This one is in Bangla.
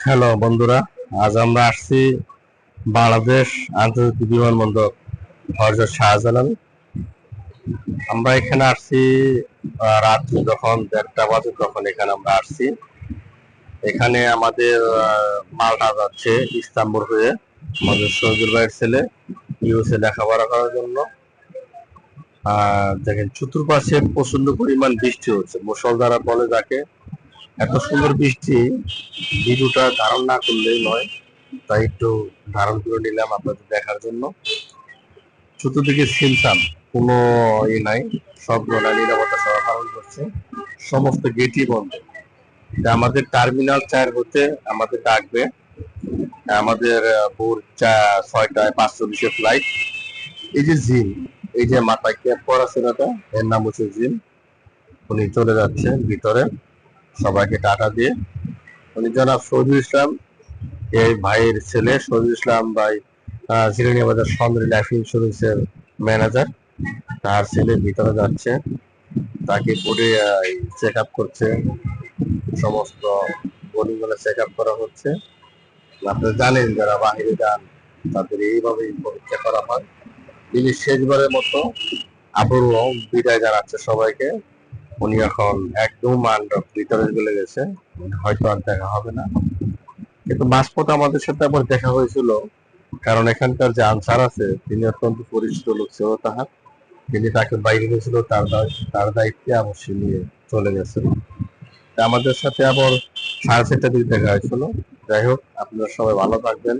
হ্যালো বন্ধুরা, আজ আমরা আসছি বাংলাদেশ আন্তর্জাতিক বিমানবন্দর হযরত শাহজালাল। আমরা এখানে আসছি রাত্রি যখন 1:30 বাজে, তখন এখানে আমরা আসছি। এখানে আমাদের মালটা যাচ্ছে ইস্তাম্বুল হয়ে, আমাদের শহীদুল ভাইয়ের ছেলে ইউএসএ লেখাপড়া করার জন্য। দেখেন চতুর্পাশে প্রচন্ড পরিমাণ বৃষ্টি হচ্ছে, মুষলধারা বলে যাকে। এত সুন্দর বৃষ্টি ভিডিওটা ধারণ না করলেই নয়, তাই একটু ধারণ করে নিলাম আপনাদের দেখার জন্য। চতুর্দিকে ছিমছাম, কোনো নাই, সবগুলা নিরাপত্তা সহ পালন করছে, সমস্ত গেটই বন্ধ। আমাদের টার্মিনাল 4 হতে আমাদের ডাকবে, আমাদের ভোর 6টায় 5:40 ফ্লাইট। এই যে জিম, এই যে মাথায় ক্যাপ পরা ছেলেটা, এর নাম হচ্ছে জিম। উনি চলে যাচ্ছে ভিতরে সবাইকে টাটা দিয়ে। উনি জনাব শহীদুল ইসলাম, এই ভাইয়ের ছেলে শহীদুল ইসলাম ভাই, জিরানিয়াবাজার সন্দ্রী লাইফ ইন্স্যুরেন্সের ম্যানেজার। তার ছেলে ভিতরে যাচ্ছে, তাকে বোর্ডে চেক আপ করছে, সমস্ত বোর্ডিং গুলো চেক আপ করা হচ্ছে। আপনারা জানেন যারা বাহিরে যান তাদের এইভাবেই পরীক্ষা করা হয়। তিনি শেষবারের মতো আবারও বিদায় জানাচ্ছে সবাইকে। উনি এখন একদম ভিতরে চলে গেছে, হয়তো আর দেখা হবে না। কিন্তু মাঝপথে আমাদের সাথে আবার দেখা হয়েছিল, কারণ এখানকার যে আনসার আছে তিনি অত্যন্ত পরিচিত লোক ছিল তাহার। তিনি তাকে বাইরে গেছিল, তার দায়িত্বে আবার সে নিয়ে চলে গেছিল। আমাদের সাথে আবার 4:30টার দিকে দেখা হয়েছিল। যাই হোক, আপনারা সবাই ভালো থাকবেন।